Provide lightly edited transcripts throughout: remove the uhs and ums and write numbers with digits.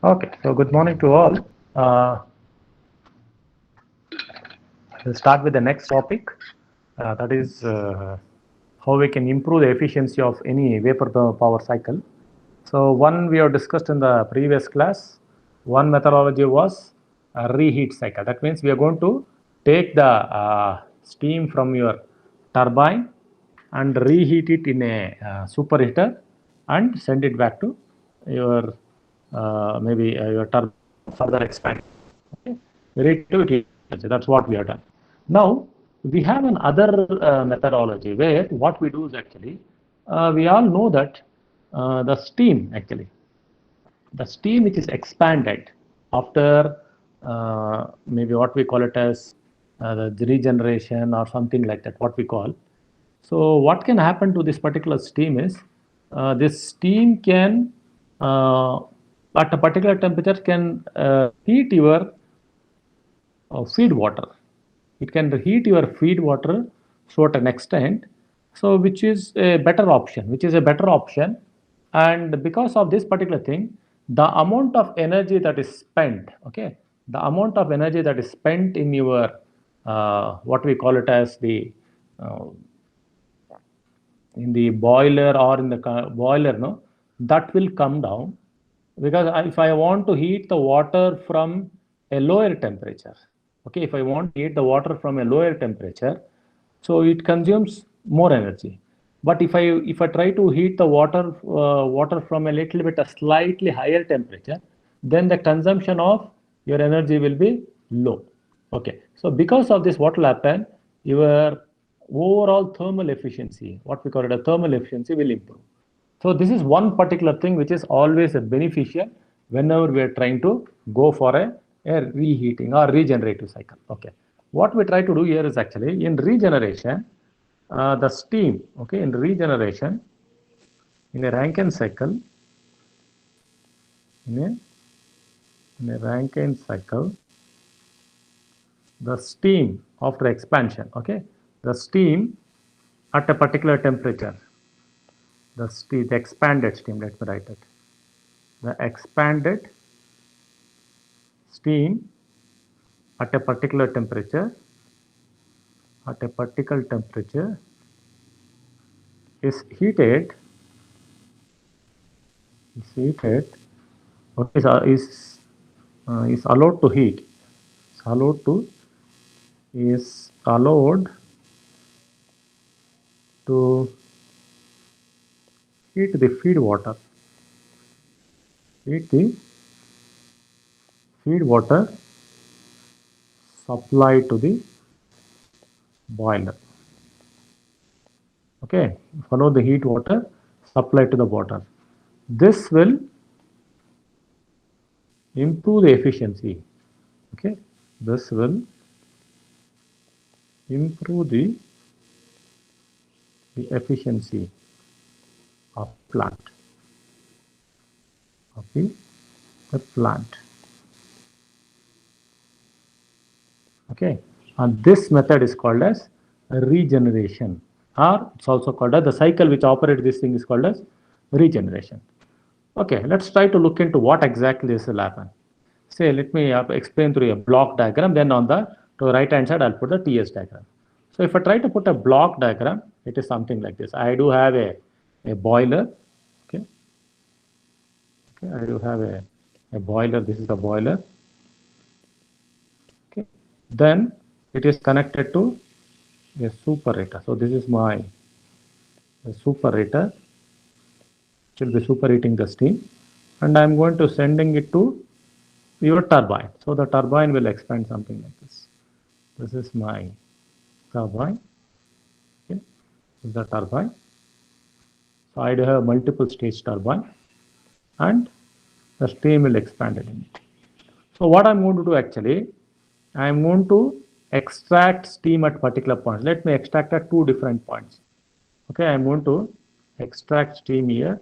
Okay, so good morning to all. We'll start with the next topic, that is how we can improve the efficiency of any vapor power cycle. So one we have discussed in the previous class, one methodology was a reheat cycle. That means we are going to take the steam from your turbine and reheat it in a superheater and send it back to your maybe your turbine further expand. Okay? Relativity, that's what we have done. Now we have another methodology where what we do is actually we all know that the steam actually the steam which is expanded after maybe what we call it as the regeneration or something like that, what we call. So what can happen to this particular steam is this steam can at a particular temperature can heat your feed water. It can heat your feed water to an extent, so which is a better option, and because of this particular thing, the amount of energy that is spent, okay, the amount of energy that is spent in your what we call it as the uh, in the boiler or in the boiler, no, that will come down, because if I want to heat the water from a lower temperature, okay, if I want to heat the water from a lower temperature, so it consumes more energy. But if I try to heat the water from a little bit a slightly higher temperature, then the consumption of your energy will be low. Okay, so because of this, what will happen? Your overall thermal efficiency, what we call it a thermal efficiency, will improve. So this is one particular thing which is always a beneficial whenever we are trying to go for a reheating or regenerative cycle. Okay, what we try to do here is actually in regeneration, the steam. Okay, in regeneration, in a Rankine cycle, in a, in a Rankine cycle, the steam after expansion. Okay, the steam at a particular temperature, the expanded steam. Let me write it. The expanded steam at a particular temperature is heated is heated okay, is allowed to heat is allowed to is allowed to heat the heat the feed water supplied to the boiler. Okay, follow the heat water supplied to the water. This will improve the efficiency. Okay, this will improve the efficiency of the plant. Okay, and this method is called as regeneration, or it's also called as the cycle which operates this thing is called as regeneration. Okay, let's try to look into what exactly this will happen. Say, let me explain through a block diagram, then on the to right hand side I'll put the TS diagram. So if I try to put a block diagram, it is something like this. I do have a boiler. Okay, okay, I do have a boiler. This is the boiler. Okay, then it is connected to a superator. So this is my superator, which will be superheating the steam, and I'm going to sending it to your turbine. So the turbine will expand something like this. This is my turbine. Okay, this is the turbine. So I do have multiple stage turbine, and the steam will expand it in it. So what I'm going to do actually, I'm going to extract steam at particular points. Let me extract at two different points. Okay, I'm going to extract steam here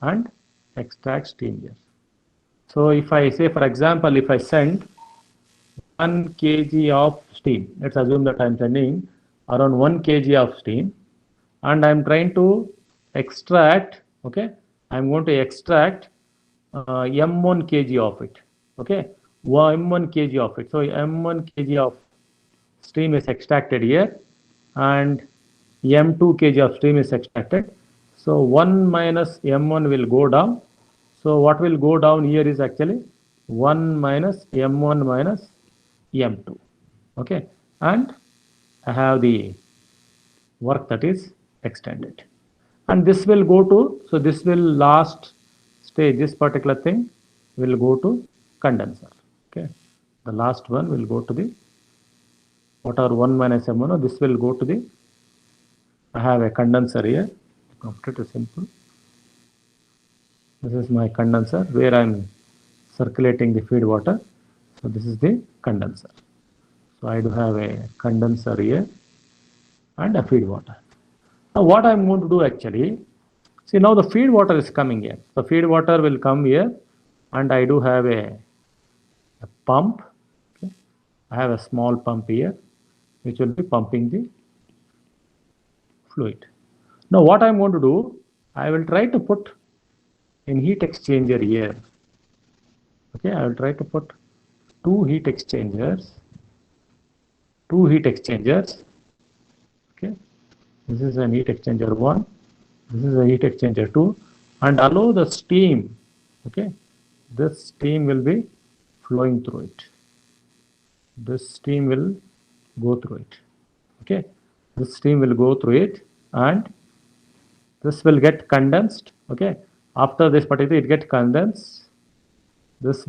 and extract steam here. So if I say, for example, if I send 1 kg of steam, let's assume that I'm sending around 1 kg of steam, and I'm trying to extract, okay, I'm going to extract m1 kg of it. Okay, m1 kg of it. So m1 kg of stream is extracted here, and m2 kg of stream is extracted. So 1 minus m1 will go down. So what will go down here is actually 1 minus m1 minus m2. Okay, and I have the work that is extended. And this will go to, so this will last stage, this particular thing will go to condenser. Okay, the last one will go to the, what are 1 minus m1, this will go to the, I have a condenser here, pretty simple. This is my condenser where I am circulating the feed water. So this is the condenser. So I do have a condenser here and a feed water. Now what I am going to do actually, see now the feed water is coming here. The feed water will come here, and I do have a pump. Okay. I have a small pump here which will be pumping the fluid. Now what I am going to do, I will try to put in heat exchanger here. Okay, I will try to put two heat exchangers. Okay, this is a heat exchanger 1, this is a heat exchanger 2, and allow the steam. Okay, this steam will be flowing through it. This steam will go through it. Okay, this steam will go through it, and this will get condensed. Okay, after this particular it get condensed, this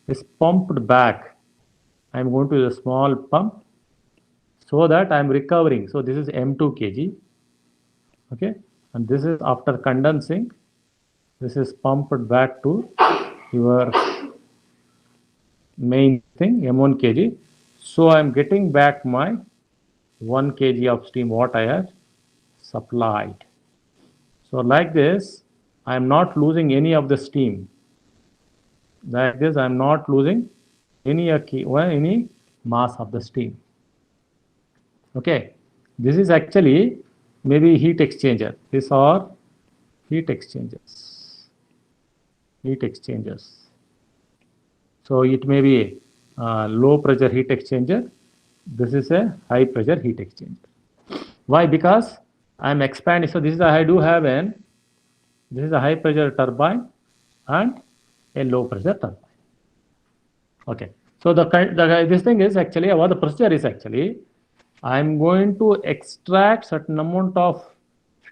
is pumped back. I am going to use a small pump so that I am recovering. So this is m2 kg. Okay, and this is after condensing, this is pumped back to your main thing m1 kg. So I am getting back my 1 kg of steam what I have supplied. So like this, I am not losing any of the steam. Like this, I am not losing any mass of the steam. Okay, this is actually maybe heat exchanger. These are heat exchangers. So it may be low pressure heat exchanger. This is a high pressure heat exchanger. Why? Because I am expanding. So this is I do have this is a high pressure turbine and a low pressure turbine. Okay. So this thing is actually what the procedure is actually, I am going to extract certain amount of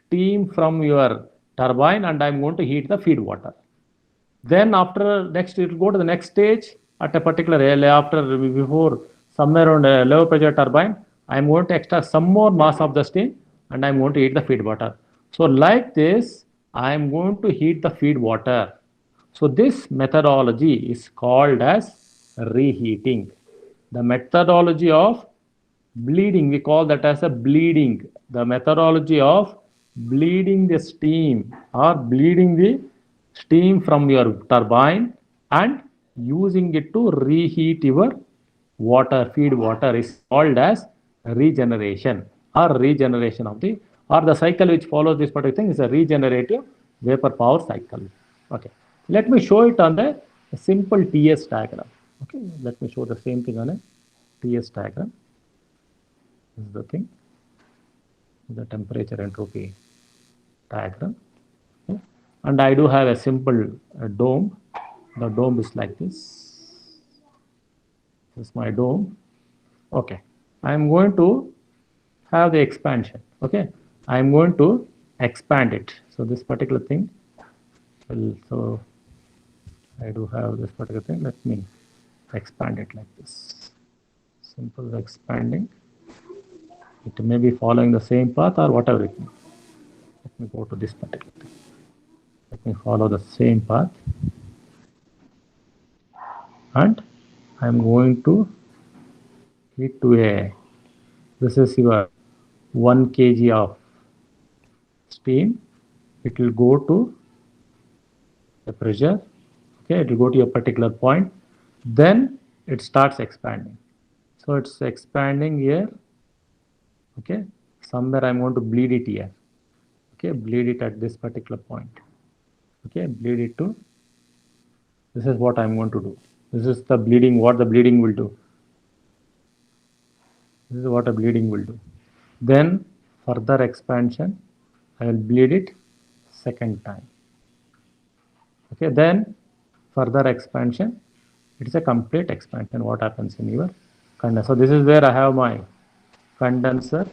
steam from your turbine, and I am going to heat the feed water. Then after next it will go to the next stage at a particular before somewhere around a low pressure turbine. I am going to extract some more mass of the steam, and I am going to heat the feed water. So like this, I am going to heat the feed water. So this methodology is called as reheating. The methodology of bleeding, we call that as a bleeding. The methodology of bleeding the steam or bleeding the steam from your turbine and using it to reheat your water, feed water, is called as regeneration or regeneration of the, or the cycle which follows this particular thing is a regenerative vapor power cycle. Okay, let me show it on the simple TS diagram. Okay, let me show the same thing on a TS diagram. This is the thing, the temperature entropy diagram. Okay. And I do have a simple dome. The dome is like this. This is my dome. Okay, I am going to have the expansion. Okay, I am going to expand it. So this particular thing will, so I do have this particular thing. Let me expand it like this. Simple expanding. It may be following the same path or whatever it may. Let me go to this particular thing. Let me follow the same path. And I am going to heat to a, this is your 1 kg of steam. It will go to the pressure. Okay, it will go to a particular point. Then it starts expanding. So it's expanding here. Okay, somewhere I'm going to bleed it here. Okay, bleed it at this particular point. Okay, bleed it to This is what I'm going to do. This is the bleeding, what the bleeding will do. This is what a bleeding will do. Then further expansion, I will bleed it second time. Okay, then further expansion, it is a complete expansion. What happens in your condenser? So this is where I have my condenser.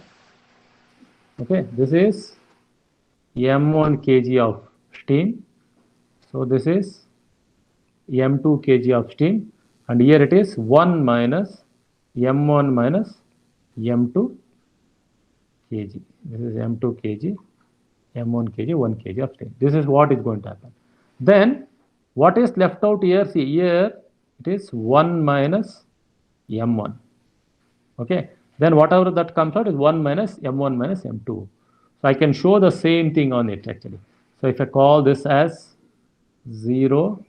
Okay, this is m1 kg of steam. So this is m2 kg of steam, and here it is 1 minus m1 minus m2 kg. This is m2 kg, m1 kg, 1 kg of steam. This is what is going to happen. Then what is left out here? See, here it is 1 minus m1. Okay, then whatever that comes out is 1 minus m1 minus m2. So I can show the same thing on it actually. So if I call this as 0,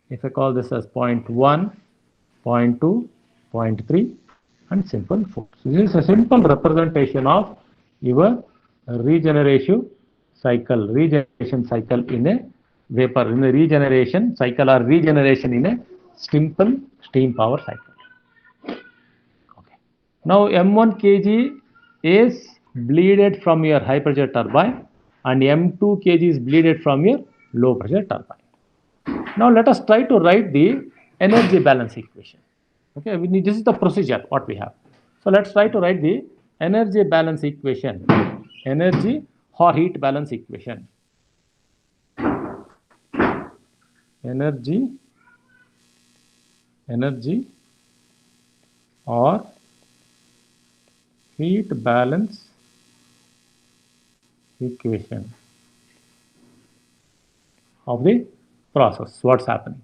if I call this as 0.1, 0.2, 0.3, and simple 4. So this is a simple representation of your regenerative cycle, regeneration cycle in a vapor, in a regeneration cycle or regeneration in a simple steam power cycle. Okay. Now m1 kg is bleeded from your high pressure turbine and m2 kg is bleeded from your low pressure turbine. Now let us try to write the energy balance equation. Okay, this is the procedure what we have. So let's try to write the energy balance equation, energy or heat balance equation. Energy or heat balance equation of the process. What's happening?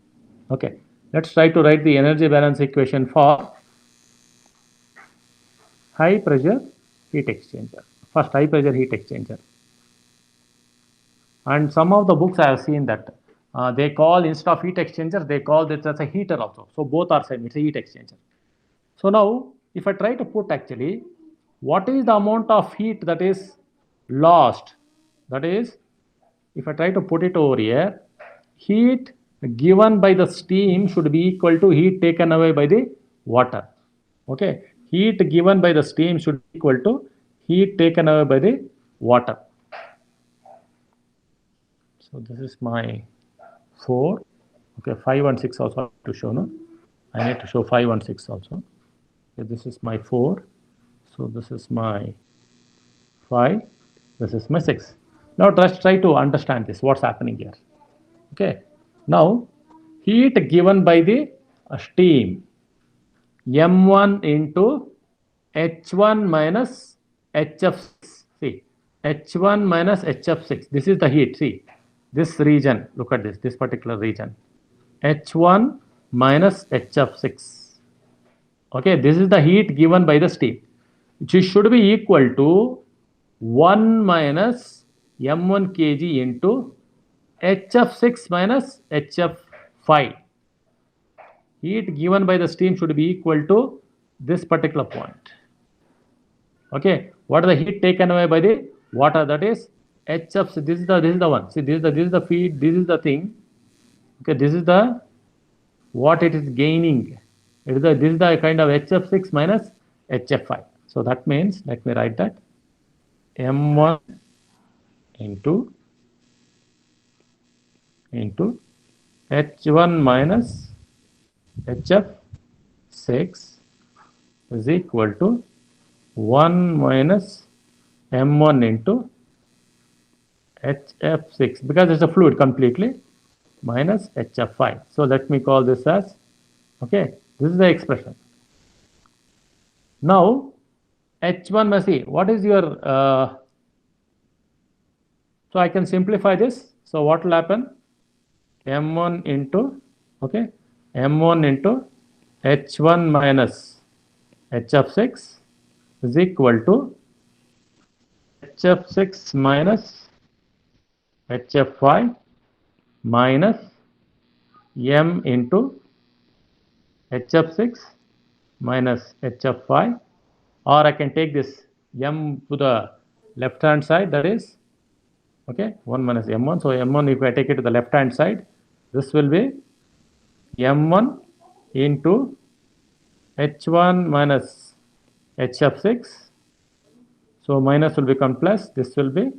Okay, let's try to write the energy balance equation for high pressure heat exchanger. First, high pressure heat exchanger. And some of the books I have seen that they call, instead of heat exchanger, they call this as a heater also. So both are same, it's a heat exchanger. So now, if I try to put actually, what is the amount of heat that is lost? That is, if I try to put it over here, heat given by the steam should be equal to heat taken away by the water. Okay, heat given by the steam should be equal to heat taken away by the water. So this is my 4. Okay, 5 and 6 also I have to show. No, I need to show 5 and 6 also. Okay, this is my 4. So this is my 5. This is my 6. Now let's try to understand this. What's happening here? Okay. Now heat given by the steam, m1 into h1 minus hf6. See, h1 minus hf6. This is the heat. See, this region. Look at this. This particular region. h1 minus hf6. Okay, this is the heat given by the steam, which should be equal to 1 minus m1 kg into hf6 minus hf5. Heat given by the steam should be equal to this particular point. Okay, what is the heat taken away by the water? That is hf. This is the one. See, this is the feed. This is the thing. Okay, this is the what it is gaining. This is the kind of hf6 minus hf5. So that means, let me write that, m1 into h1 minus hf6 is equal to 1 minus m1 into hf6, because it's a fluid completely, minus hf5. So let me call this as, okay, this is the expression. Now h1 must see what is your so I can simplify this. So what will happen? m1 into, okay, m1 into h1 minus hf6 is equal to hf6 minus hf5 minus m into hf6 minus hf5, or I can take this m to the left hand side, that is, okay, 1 minus m1. So m1, if I take it to the left hand side, this will be M1 into H1 minus HF6. So minus will become plus. This will be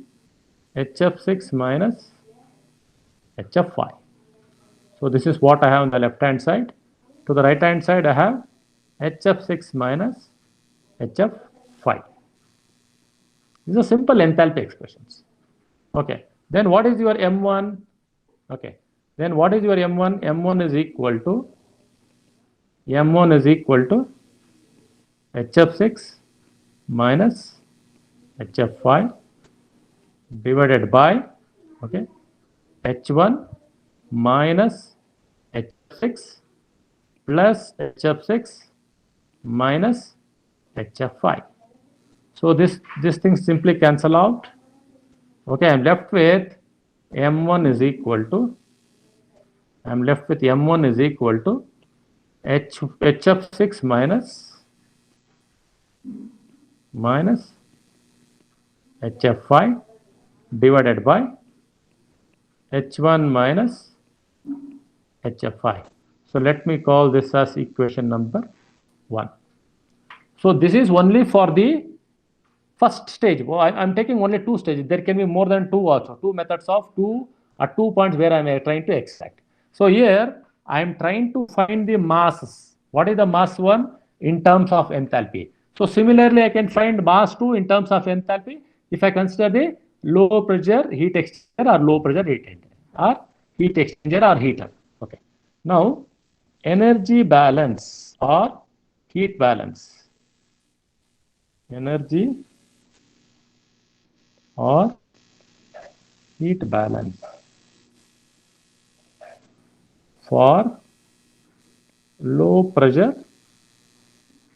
HF6 minus HF5. So this is what I have on the left hand side. To the right hand side, I have HF6 minus HF5. These are simple enthalpy expressions. Okay. Then what is your M1? Okay. Then what is your M1? M1 is equal to HF6 minus HF5 divided by, okay, H1 minus HF6 plus HF6 minus HF5. So this thing simply cancel out. Okay, I'm left with M1 is equal to HF6 minus HF5 divided by H1 minus HF5. So let me call this as equation number 1. So this is only for the first stage. Well, I'm taking only 2 stages. There can be more than 2 also. 2 methods of 2 at 2 points where I'm trying to extract. So here I'm trying to find the masses. What is the mass 1 in terms of enthalpy? So similarly, I can find mass 2 in terms of enthalpy if I consider the low pressure heat exchanger or low pressure heat exchanger or heater. Okay. Now energy balance or heat balance. Energy or heat balance for low pressure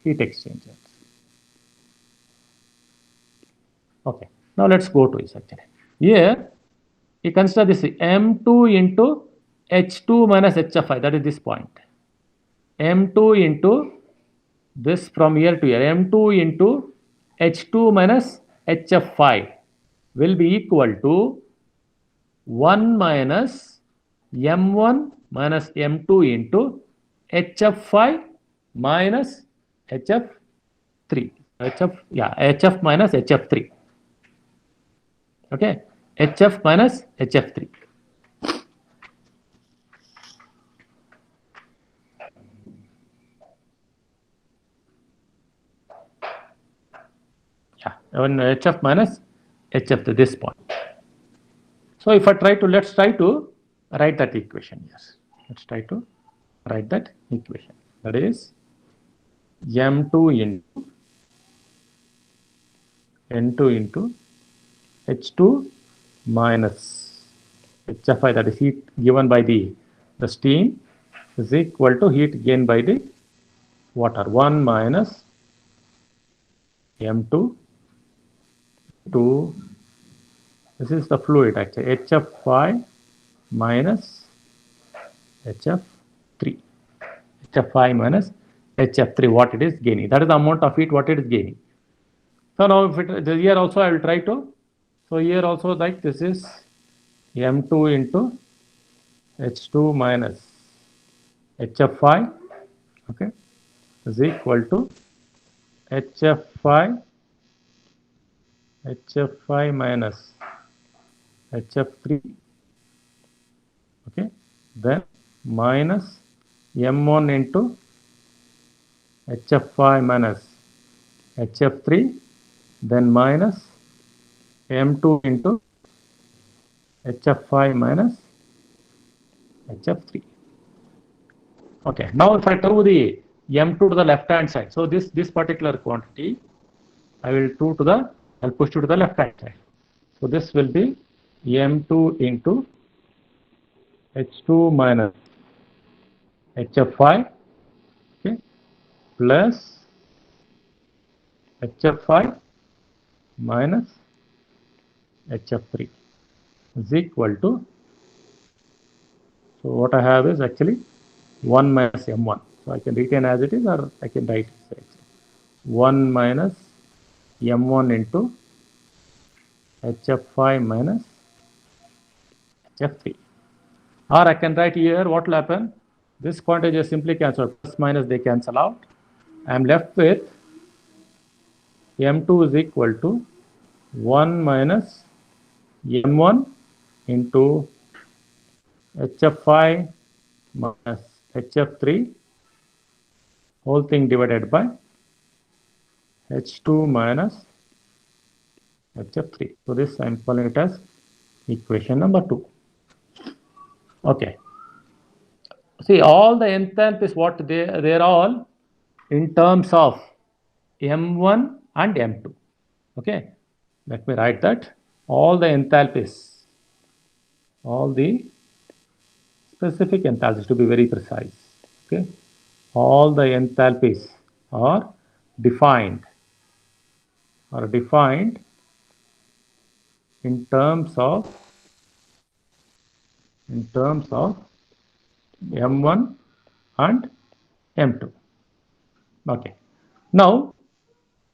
heat exchangers. Okay, now let's go to this actually. Here you consider this M2 into H2 minus HF5, that is this point. M2 into this from here to here, M2 into H2 minus HF5 will be equal to 1 minus M1 minus M2 into HF5 minus HF3. HF minus HF3. Okay, HF minus HF3. Yeah, and HF minus HF3, this point. So if I try to, let's try to write that equation. Yes, let's try to write that equation. That is M2 into N2 into H2 minus HF5, that is heat given by the steam, is equal to heat gained by the water. 1 minus M2 to, this is the fluid actually, HF5 minus HF3. HF5 minus HF3, what it is gaining. That is the amount of heat what it is gaining. So now if it, here also I will try to, so here also like this is M2 into H2 minus HF5, okay, is equal to HF5 minus HF3, okay, then minus M1 into HF5 minus HF3, then minus M2 into HF5 minus HF3. Okay, now if I do the M2 to the left hand side, so this particular quantity I will I'll push to the left hand side. So this will be M2 into H2 minus HF5, okay, plus HF5 minus HF3 is equal to, so what I have is actually 1 minus M1. So I can retain as it is, or I can write it 1 minus M1 into HF5 minus HF3. Or I can write here what will happen, This quantity is simply cancelled. Plus minus they cancel out. I am left with M2 is equal to 1 minus M1 into HF5 minus HF3 whole thing divided by H2 minus HF3. So this I am calling it as equation number 2. Okay. See, all the enthalpies what they're all in terms of M1 and M2. Okay. Let me write that. All the enthalpies, all the specific enthalpies to be very precise. Okay. All the enthalpies are defined in terms of M1 and M2. Okay. Now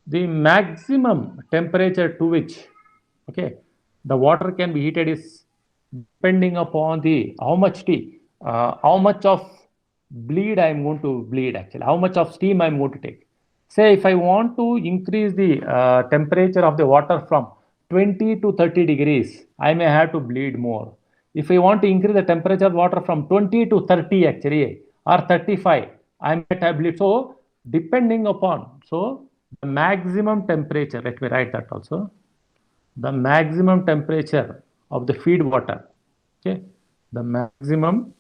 the maximum temperature to which the water can be heated is depending upon the how much of bleed I am going to bleed, actually how much of steam I am going to take. Say if I want to increase the temperature of the water from 20 to 30 degrees, I may have to bleed more. If I want to increase the temperature of water from 20 to 30 actually or 35, I might have bleed. So depending upon, so the maximum temperature, let me write that also, the maximum temperature of the feed water, okay, the maximum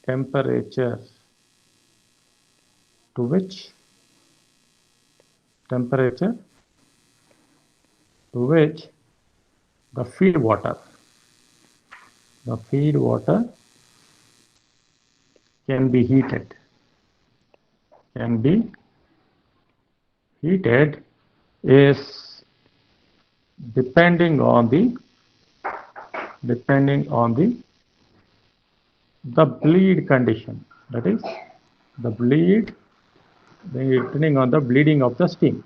temperature to which the feed water can be heated is depending on the bleed condition, that is the bleed, depending on the bleeding of the steam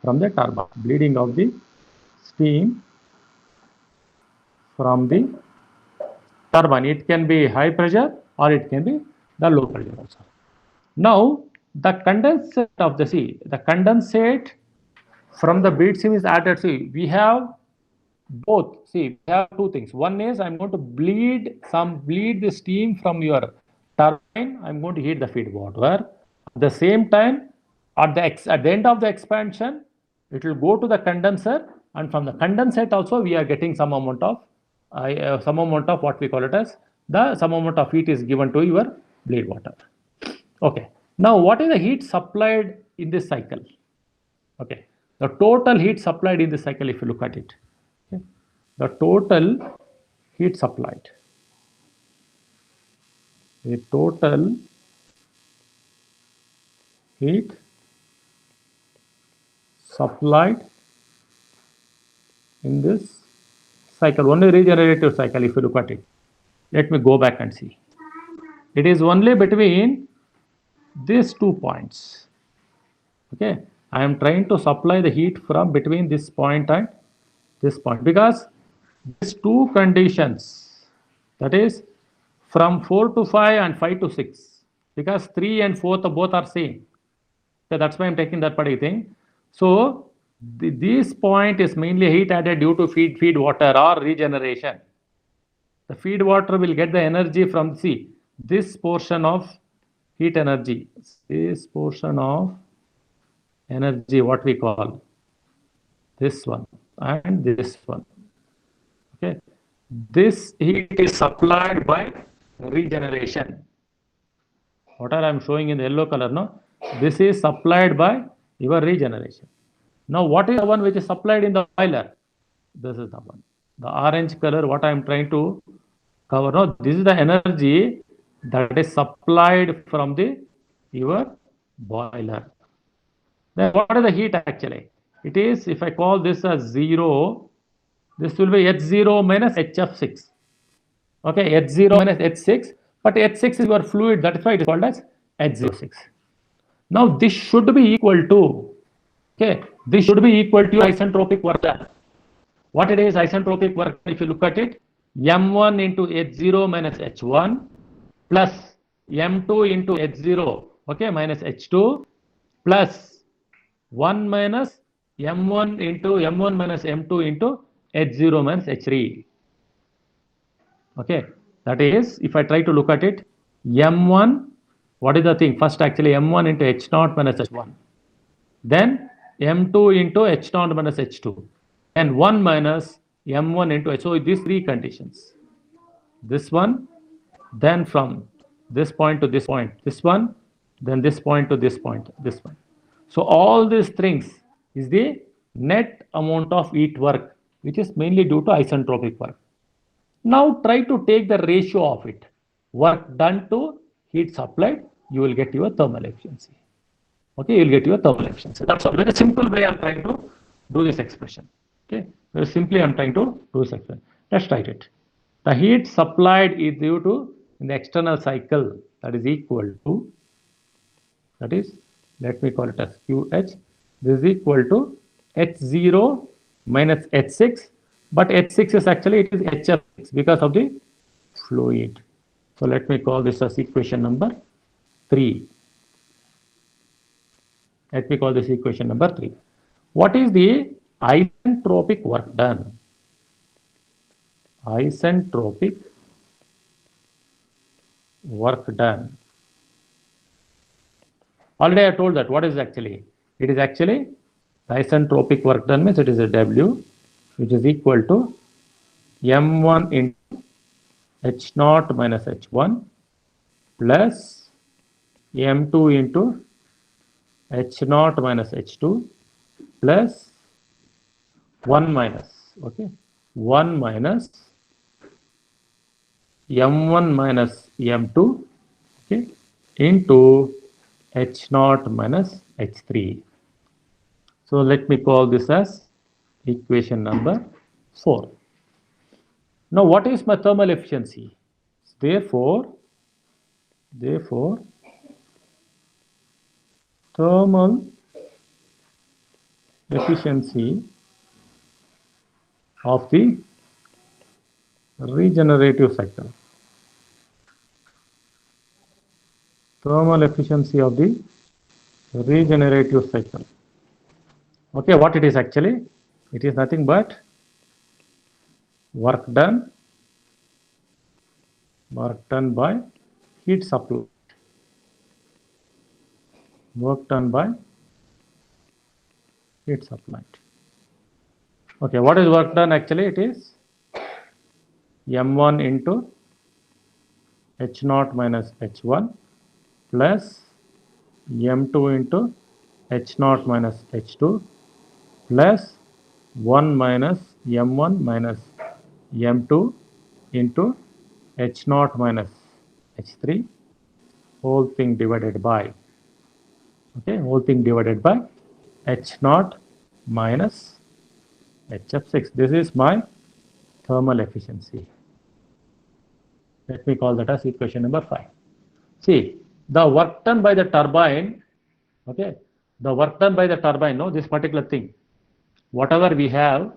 from the turbine, bleeding of the steam from the turbine. It can be high pressure or it can be the low pressure also. Now the condensate of the sea, the condensate from the bead steam is added. See, we have both. See, we have two things. One is I'm going to bleed the steam from your turbine. I'm going to heat the feed water. At the same time, at the end of the expansion, it will go to the condenser, and from the condensate also we are getting some amount of what we call it as some amount of heat is given to your bleed water. Okay. Now, what is the heat supplied in this cycle? Okay. The total heat supplied in this cycle, if you look at it, okay, the total heat supplied, in this cycle, only regenerative cycle, if you look at it. Let me go back and see. It is only between these 2 points. Okay, I am trying to supply the heat from between this point and this point, because these two conditions, that is from 4 to 5 and 5 to 6, because 3 and 4 both are same. So that's why I'm taking that particular thing. So this point is mainly heat added due to feed water or regeneration. The feed water will get the energy from this portion of heat energy, this portion of energy, what we call this one and this one. Okay, this heat is supplied by regeneration. What are I'm showing in the yellow color? No, this is supplied by your regeneration. Now, what is the one which is supplied in the boiler? This is the one. The orange color, what I am trying to cover. No, this is the energy that is supplied from your boiler. Then what is the heat actually? It is, if I call this as 0, this will be H0 minus HF6. Okay, H0 minus H6, but H6 is your fluid, that is why it is called as H06. Now this should be equal to, okay, this should be equal to isentropic work done. What it is, isentropic work, if you look at it, m1 into h0 minus h1 plus m2 into h0, okay, minus h2 plus 1 minus m1 into m1 minus m2 into h0 minus h3. Okay, that is, if I try to look at it, m1, what is the thing? First, actually, m1 into h0 minus h1, then m2 into h0 minus h2, and 1 minus m1 into h. So these three conditions. This one, then from this point to this point, this one, then this point to this point, this one. So all these things is the net amount of heat work, which is mainly due to isentropic work. Now try to take the ratio of it. Work done to heat supplied, you will get your thermal efficiency. Okay, you will get your thermal efficiency. That's a very simple way I'm trying to do this expression. Okay, very simply I'm trying to do this expression. Let's write it. The heat supplied is due to in the external cycle, that is equal to, that is, let me call it as QH. This is equal to H0 minus H6, but H6 is actually, it is HF6 because of the fluid. So let me call this as equation number 3. Let me call this equation number 3. What is the isentropic work done? Isentropic work done. Already I told that what is actually, it is actually isentropic work done means it is a W, which is equal to m1 into h0 minus h1 plus m2 into h0 minus h2 plus 1 minus, okay, 1 minus m1 minus m2, okay, into h0 minus h3. So let me call this as equation number 4. Now what is my thermal efficiency? Therefore thermal efficiency of the regenerative cycle. Thermal efficiency of the regenerative cycle. Okay, what it is actually? It is nothing but work done by heat supply. Work done by heat supplied. Okay, what is work done actually? It is m1 into h0 minus h1 plus m2 into h0 minus h2 plus 1 minus m1 minus m2 into h0 minus h3, whole thing divided by, okay, whole thing divided by h0 minus hf6. This is my thermal efficiency. Let me call that as equation number 5. See, the work done by the turbine, okay, the work done by the turbine, no, this particular thing, whatever we have,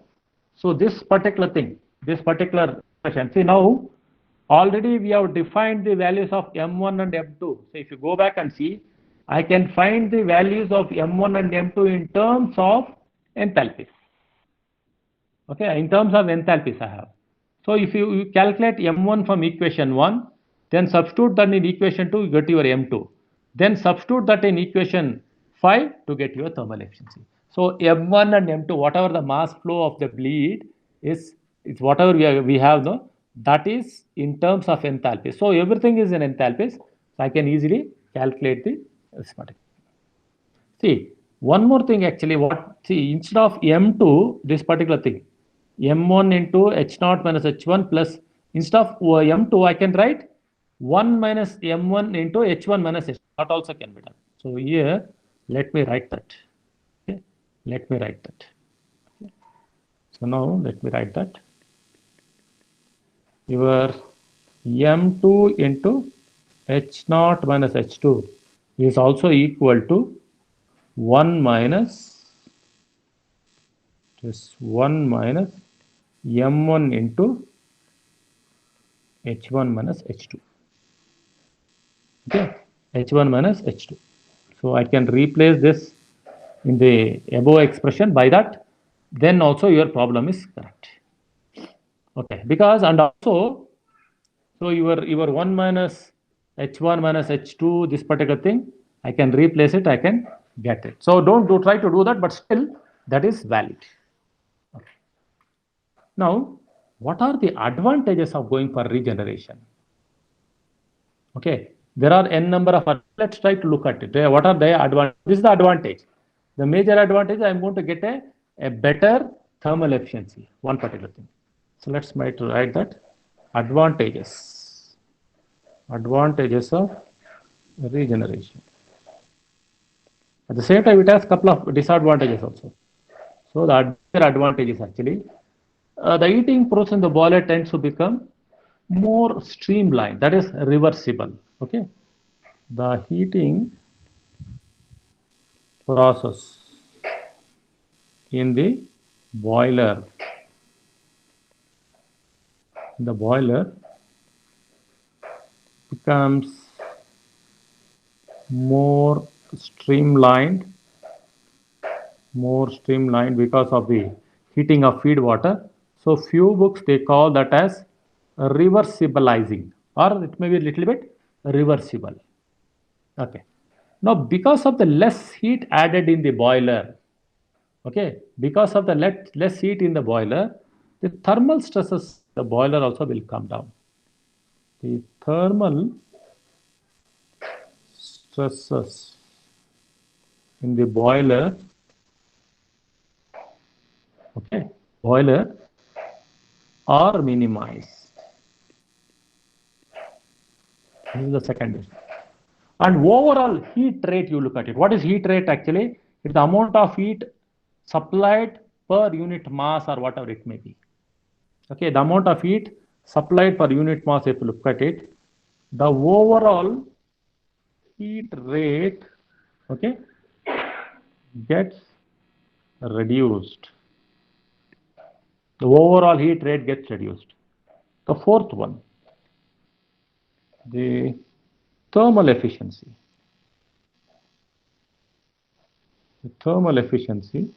so this particular thing, this particular expression, see now, already we have defined the values of M1 and M2. So if you go back and see, I can find the values of M1 and M2 in terms of enthalpies. Okay, in terms of enthalpies I have. So if you calculate M1 from equation 1, then substitute that in equation 2, you get your M2. Then substitute that in equation 5 to get your thermal efficiency. So M1 and M2, whatever the mass flow of the bleed is whatever we have, no, that is in terms of enthalpy. So everything is in enthalpies. So I can easily calculate the schematic. See, one more thing actually, instead of M2, this particular thing, M1 into H0 minus H1 plus, instead of M2, I can write 1 minus M1 into H1 minus H2. That also can be done. So here, let me write that. Okay. Let me write that. Okay. So now let me write that. Your M2 into H0 minus H2 is also equal to 1 minus M1 into H1 minus H2. Okay, H1 minus H2. So I can replace this in the above expression by that. Then also your problem is correct. Okay, because and also, so your 1 minus H1 minus H2, this particular thing, I can replace it, I can get it. So don't try to do that, but still that is valid. Okay. Now, what are the advantages of going for regeneration? Okay, there are n number of, let's try to look at it. What are the advantages? This is the advantage. The major advantage, I'm going to get a better thermal efficiency, one particular thing. So let's write that advantages of regeneration. At the same time, it has a couple of disadvantages also. So the other advantage is actually the heating process in the boiler tends to become more streamlined, that is reversible. Okay, the heating process in the boiler becomes more streamlined because of the heating of feed water. So few books they call that as reversibilizing, or it may be a little bit reversible. Okay, now because of the less heat added in the boiler, okay, because of the less heat in the boiler, the thermal stresses the boiler also will come down. The thermal stresses in the boiler, okay, boiler are minimized. This is the second issue. And overall heat rate, you look at it. What is heat rate actually? It's the amount of heat supplied per unit mass or whatever it may be. Okay, the amount of heat supplied per unit mass, if you look at it, the overall heat rate, okay, gets reduced. The overall heat rate gets reduced. The fourth one, the thermal efficiency. The thermal efficiency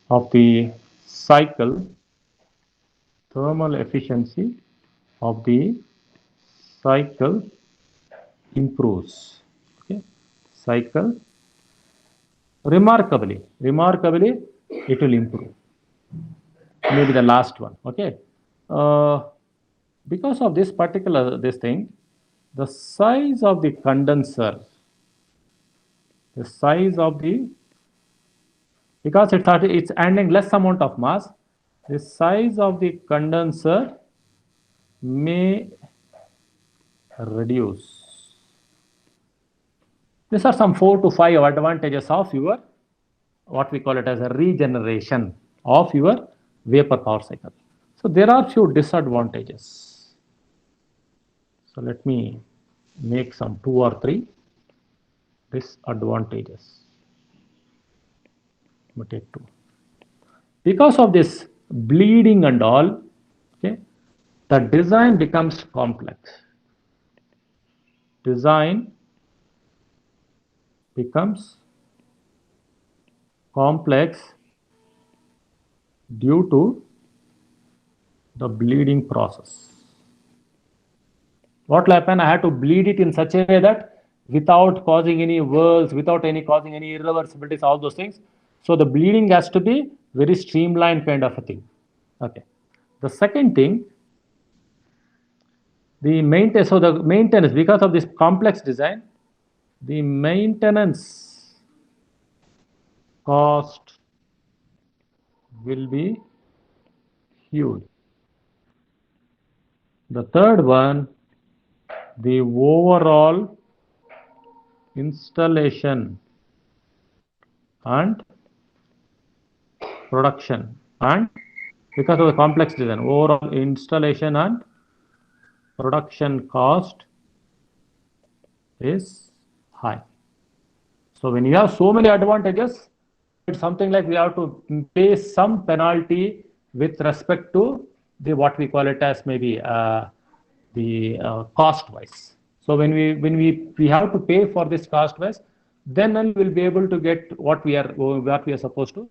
of the cycle, improves. Okay, cycle remarkably it will improve. Maybe the last one. Okay, because of this particular thing, the size of the condenser, because it's adding less amount of mass, the size of the condenser may reduce. These are some 4 to 5 advantages of your, what we call it as a regeneration of your vapor power cycle. So there are few disadvantages. So let me make some 2 or 3 disadvantages. Let me take 2. Because of this bleeding and all, okay, the design becomes complex. Design becomes complex due to the bleeding process. What will happen? I have to bleed it in such a way that without causing any whirls, without causing any irreversibilities, all those things. So the bleeding has to be very streamlined kind of a thing. Okay. The second thing, the maintenance, because of this complex design, the maintenance cost will be huge. The third one, the overall installation and production, and because of the complex design, overall installation and production cost is high. So when you have so many advantages, it's something like we have to pay some penalty with respect to the what we call it as maybe the cost wise. So when we have to pay for this cost wise, then we will be able to get what we are supposed to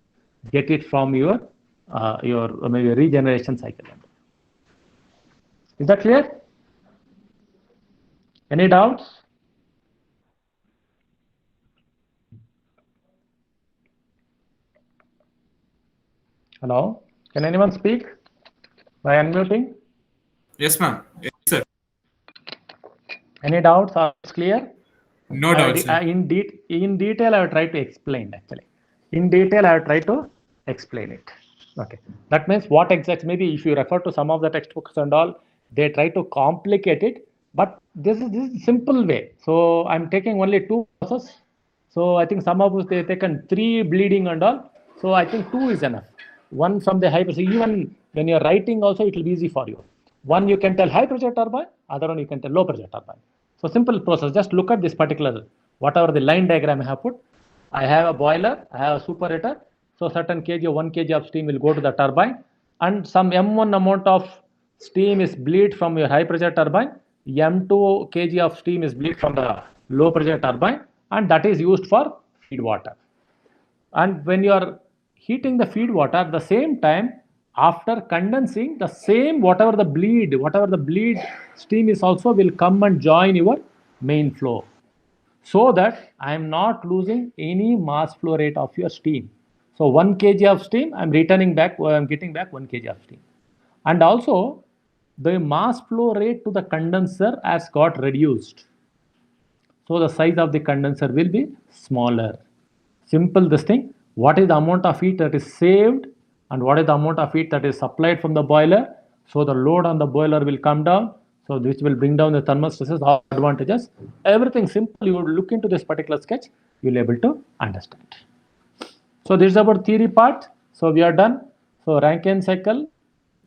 get it from your maybe regeneration cycle. Is that clear? Any doubts? Hello? Can anyone speak by unmuting? Yes, ma'am. Yes, sir. Any doubts? Or it's clear? No doubts, sir. In detail, I will try to explain actually. In detail, I will try to explain it. Okay. That means what exactly, maybe if you refer to some of the textbooks and all, they try to complicate it, but this is simple way. So I'm taking only 2 processes. So I think some of us, they taken 3 bleeding and all. So I think 2 is enough. One from the high pressure, even when you're writing also, it will be easy for you. One you can tell high pressure turbine, other one you can tell low pressure turbine. So simple process, just look at this particular, whatever the line diagram I have put. I have a boiler, I have a superheater. So certain kg or 1 kg of steam will go to the turbine, and some M1 amount of steam is bleed from your high pressure turbine. M2 kg of steam is bleed from the low pressure turbine, and that is used for feed water. And when you are heating the feed water, at the same time, after condensing, the same whatever the bleed steam is also will come and join your main flow, so that I am not losing any mass flow rate of your steam. So 1 kg of steam, I'm returning back, I'm getting back 1 kg of steam. And also the mass flow rate to the condenser has got reduced. So the size of the condenser will be smaller. Simple this thing. What is the amount of heat that is saved and what is the amount of heat that is supplied from the boiler? So the load on the boiler will come down. So which will bring down the thermal stresses, all advantages. Everything simple. You would look into this particular sketch, you'll be able to understand. So this is about theory part. So we are done. So Rankine cycle,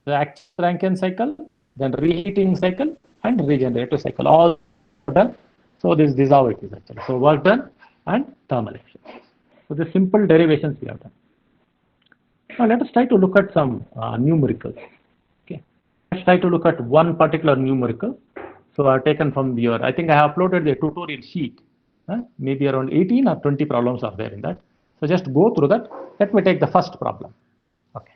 the actual Rankine cycle, then reheating cycle and regenerative cycle, all done. So this is how it is actually. So work done and thermal efficiency. So the simple derivations we have done. Now let us try to look at some numericals. Okay, let's try to look at one particular numerical. So I've taken from your, I think I have uploaded the tutorial sheet. Maybe around 18 or 20 problems are there in that. So just go through that. Let me take the first problem. Okay,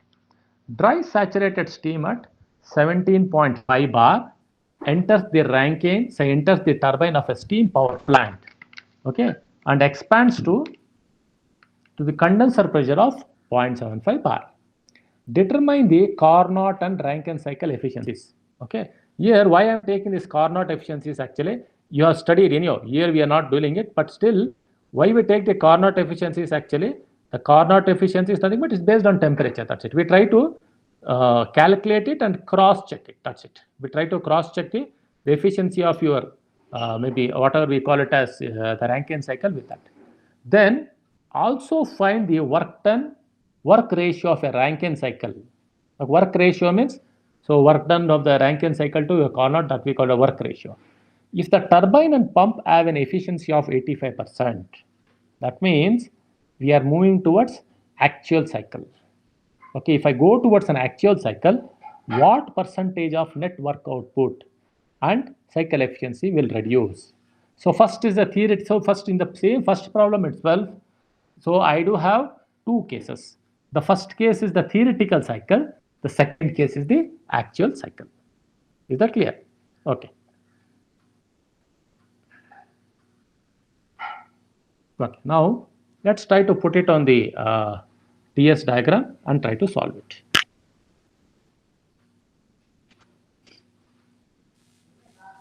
dry saturated steam at 17.5 bar enters the Rankine, say enters the turbine of a steam power plant. Okay, and expands to the condenser pressure of 0.75 bar. Determine the Carnot and Rankine cycle efficiencies. Okay, here why I am taking this Carnot efficiencies, actually you have studied anyhow. Here we are not doing it, but still why we take the Carnot efficiencies, actually the Carnot efficiency is nothing but it's based on temperature. That's it. We try to calculate it and cross check it. That's it. We try to cross check the efficiency of your maybe whatever we call it as the Rankine cycle with that. Then also find the work done work ratio of a Rankine cycle. The work ratio means, so work done of the Rankine cycle to a Carnot, that we call a work ratio. If the turbine and pump have an efficiency of 85%, that means we are moving towards actual cycle. Okay, if I go towards an actual cycle, what percentage of net work output and cycle efficiency will reduce? So first is the theory. So first in the same first problem itself, so I do have 2 cases. The first case is the theoretical cycle. The second case is the actual cycle. Is that clear? Okay. Okay. Now let's try to put it on the TS diagram and try to solve it.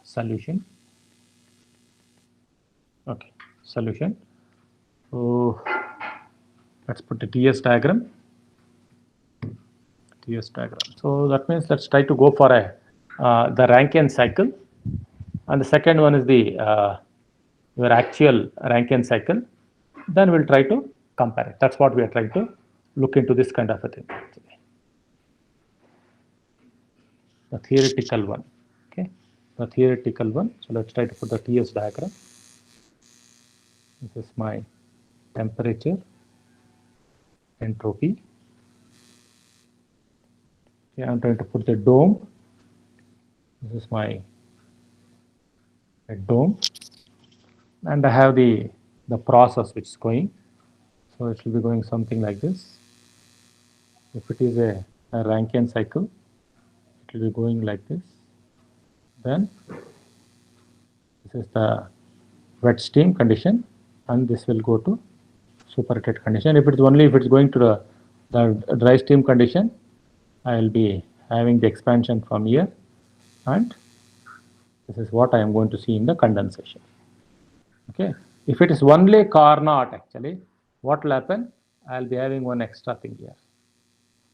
Solution. Okay. Solution. So let's put the TS diagram. TS diagram. So that means let's try to go for a the Rankine cycle, and the second one is the your actual Rankine cycle. Then we'll try to compare it. That's what we are trying to look into, this kind of a thing. The theoretical one. Okay, the theoretical one. So let's try to put the TS diagram. This is my temperature, entropy, Okay, I'm trying to put the dome. This is my dome, and I have the process which is going. So it will be going something like this. If it is a Rankine cycle, it will be going like this. Then this is the wet steam condition, and this will go to superheated condition. If it's going to the dry steam condition, I will be having the expansion from here, and this is what I am going to see in the condensation. Okay, if it is only Carnot, actually, what will happen? I will be having one extra thing here.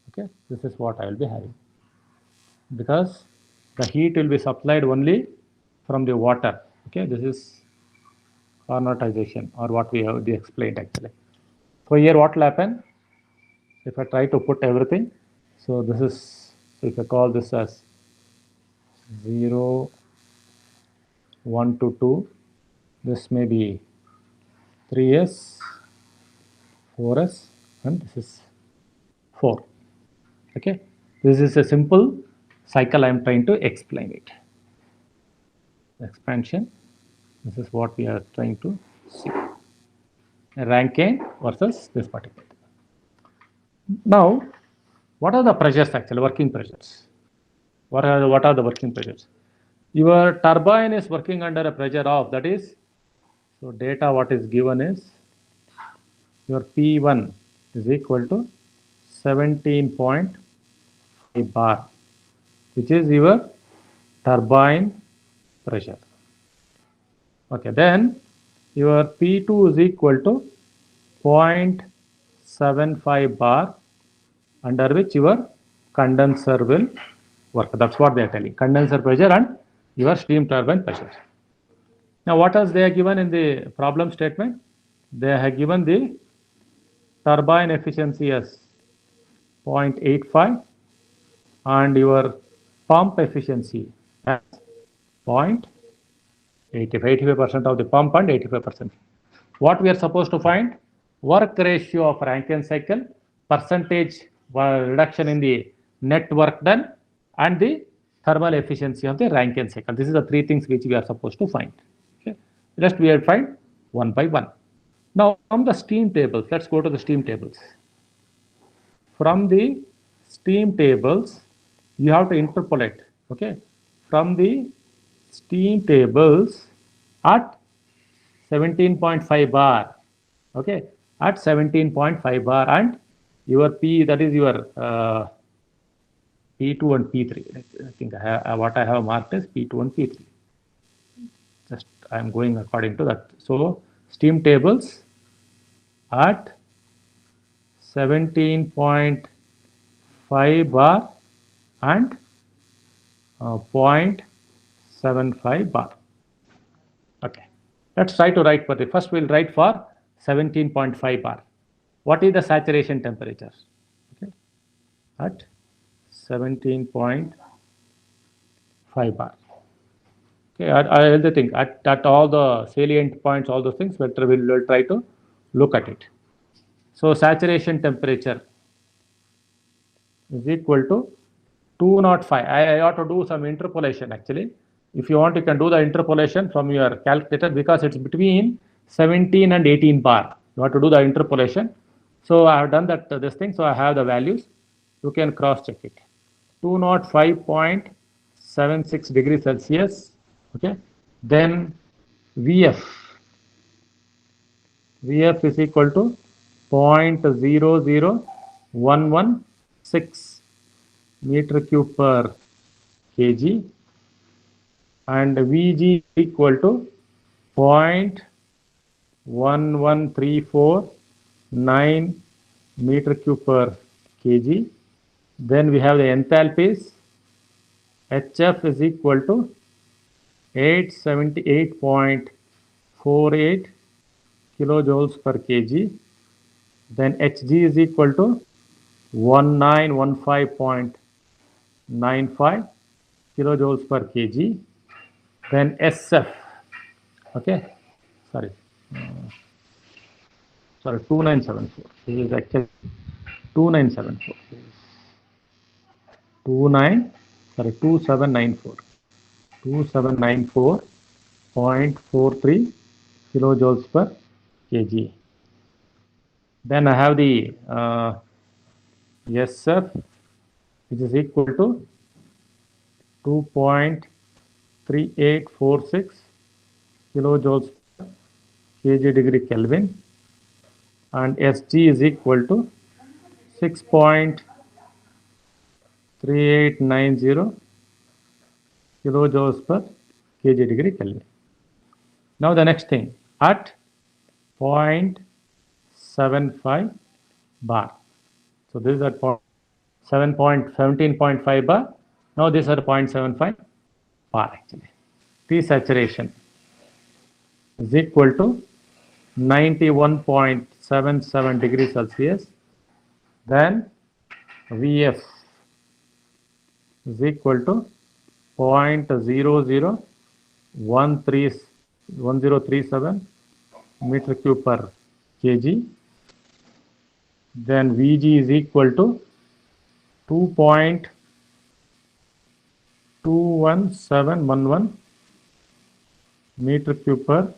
Okay, this is what I will be having, because the heat will be supplied only from the water. Okay, this is Carnotization, or what we have explained actually. So here what will happen? If I try to put everything, so this is, so if I call this as 0, 1 to 2, this may be 3s, 4s, and this is 4. Okay, this is a simple cycle I am trying to explain it. Expansion, this is what we are trying to see. Rankine versus this particular. Now, what are the pressures actually, working pressures? What are the working pressures? Your turbine is working under a pressure of, that is, so data what is given is, your P1 is equal to 17.5 bar, which is your turbine pressure. Okay, then your P2 is equal to 0.75 bar, under which your condenser will work. That's what they are telling, condenser pressure and your steam turbine pressure. Now what else they are given in the problem statement? They have given the turbine efficiency as 0.85 and your pump efficiency as 0.85, 85% of the pump and 85%. What we are supposed to find? Work ratio of Rankine cycle, percentage reduction in the net work done, and the thermal efficiency of the Rankine cycle. This is the three things which we are supposed to find. Okay, rest we will find one by one. Now from the steam tables, let's go to the steam tables. From the steam tables, you have to interpolate. Okay, from the steam tables at 17.5 bar. Okay, at 17.5 bar, and your P, that is your P2 and P3. I think what I have marked is P2 and P3. Just I am going according to that. So steam tables at 17.5 bar and 0.75 bar. Okay, let's try to write for the first. We'll write for 17.5 bar. What is the saturation temperature? Okay, at 17.5 bar. Okay, I the thing at all the salient points, all those things, we'll try to look at it. So saturation temperature is equal to 205. I ought to do some interpolation actually. If you want, you can do the interpolation from your calculator, because it's between 17 and 18 bar. You have to do the interpolation. So I have done that this thing. So I have the values. You can cross check it. 205.76 degrees Celsius. Okay. Then VF is equal to 0.00116 meter cube per kg, and VG equal to 0.11349 meter cube per kg. Then we have the enthalpies. HF is equal to 878.48 kilojoules per kg. Then Hg is equal to 1915.95 kilojoules per kg. Then SF, okay, sorry, 2974. This is actually 2974. 2794.43 kilojoules per kg. Then I have the SF, which is equal to 2.3846 kilojoules per kg degree Kelvin, and Sg is equal to 6.3890 kilojoules per kg degree Kelvin. Now the next thing, at 0.75 bar. So this is at 17.5 bar. Now this is at 0.75 bar actually. T saturation is equal to 91.77 degrees Celsius. Then Vf is equal to 0.1037 meter cube per kg. Then Vg is equal to 2.21711 meter cube per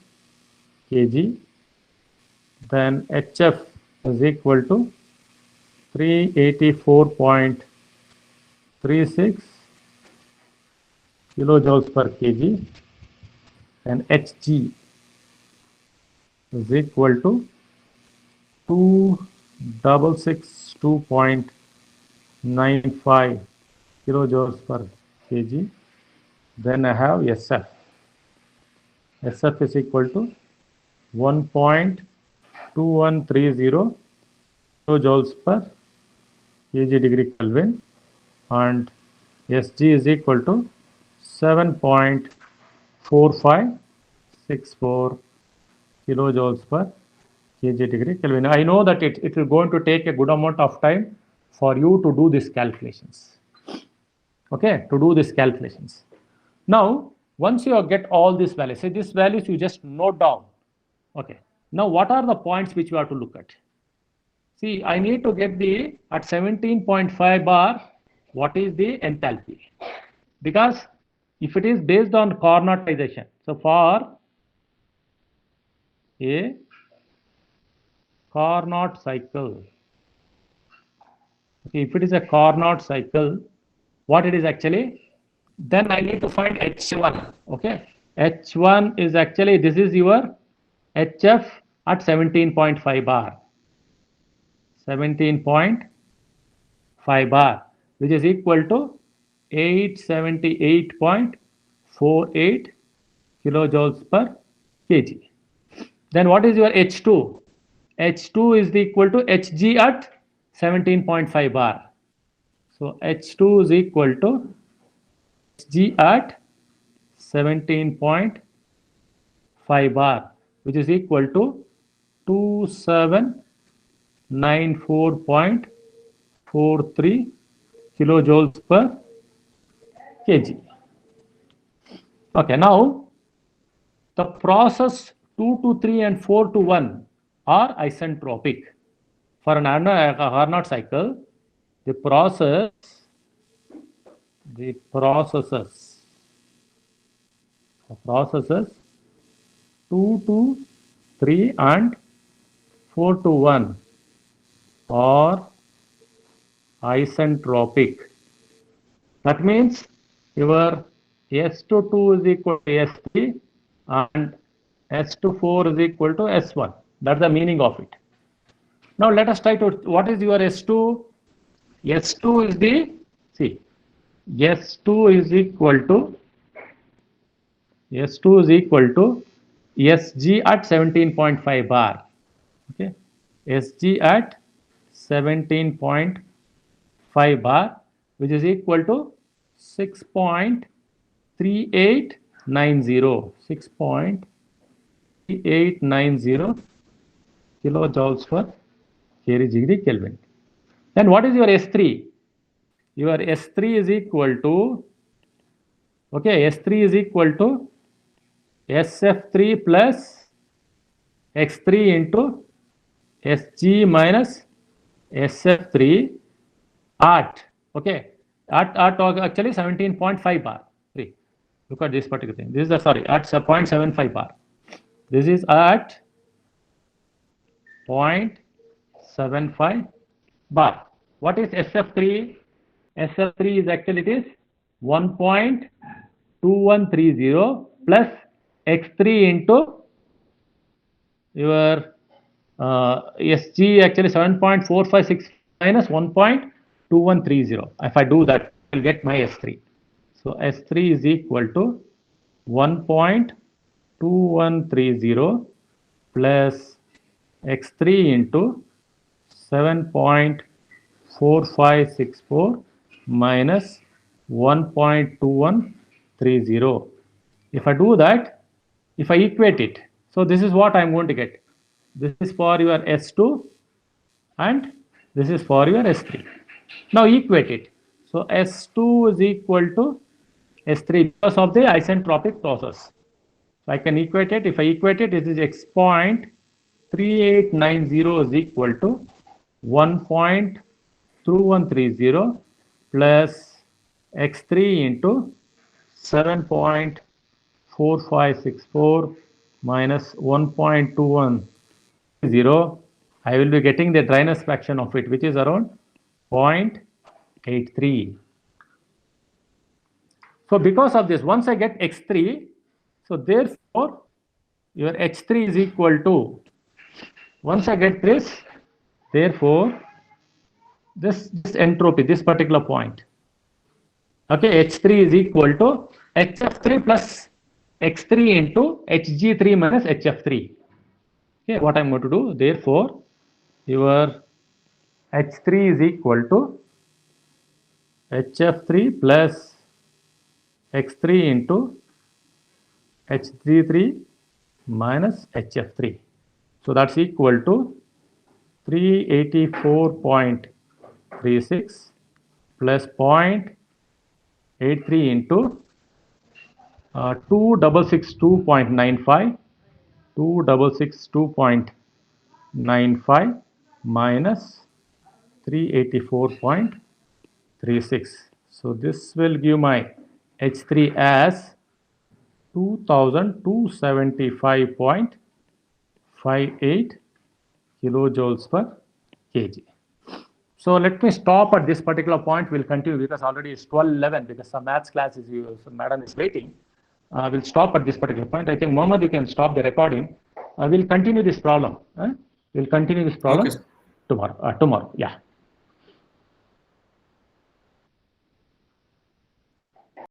kg. Then Hf is equal to 384.36 kilojoules per kg, and Hg is equal to 2662.95 kilojoules per kg. Then I have SF. SF is equal to 1.2130 kilojoules per kg degree Kelvin, and Sg is equal to 7.4564 kilojoules per kg degree Kelvin. I know that it will going to take a good amount of time for you to do these calculations. Okay, to do these calculations. Now, once you get all these values, say these values you just note down. Okay. Now, what are the points which you have to look at? See, I need to get the at 17.5 bar, what is the enthalpy? Because if it is based on Carnotization, so for a Carnot cycle, okay, if it is a Carnot cycle, what it is actually, then I need to find H1. Okay, H1 is actually, this is your HF at 17.5 bar. 17.5 bar, which is equal to 878.48 kilojoules per kg. Then what is your H2? H2 is equal to Hg at 17.5 bar. So H2 is equal to Hg at 17.5 bar, which is equal to 2794.43 kilojoules per kg. Okay, now the process 2 to 3 and 4 to 1 are isentropic. For an Carnot cycle, the processes 2 to 3 and 4 to 1 are isentropic. That means your S22 is equal to S3 and S24 is equal to S1. That's the meaning of it. Now let us try to, what is your S2? S2 is the, see, S2 is equal to Sg at 17.5 bar. Okay, Sg at 17.5 bar, which is equal to 6.3890 kilojoules per kg degree Kelvin. Then what is your S3? Your S3 is equal to, okay, S3 is equal to SF3 plus X3 into Sg minus SF3 at, okay, at actually 17.5 bar. Look at this particular thing. This is the, sorry, at 0.75 bar. This is at 0.75 bar. What is SF3? SF3 is actually, it is 1.2130 plus X3 into your SG, actually 7.456 minus 1.2130. If I do that, I will get my S3. So S3 is equal to 1.2130 plus X3 into 7.4564 minus 1.2130. If I do that, if I equate it, so this is what I'm going to get. This is for your S2 and this is for your S3. Now equate it. So S2 is equal to S3 because of the isentropic process. So I can equate it. If I equate it, it is X 0.3890 is equal to 1.2130 plus X3 into 7.4564 minus 1.2130. I will be getting the dryness fraction of it, which is around 0.83. So because of this, once I get X3, so therefore your H3 is equal to, once I get this, therefore this entropy, this particular point, okay, H3 is equal to HF3 plus X3 into Hg3 minus HF3. Okay, what I'm going to do, therefore your H3 is equal to HF3 plus X3 into Hg3 minus HF3. So that's equal to 384.36 plus 0.83 into 2662.95, 2662.95 minus 384.36. So this will give my H3 as 2275.58 kilojoules per kg. So let me stop at this particular point. We'll continue because already it's 12:11 because some maths class is so madam is waiting. We'll stop at this particular point. I think Mohammed, you can stop the recording. We'll continue this problem. We'll continue this problem tomorrow. Yeah.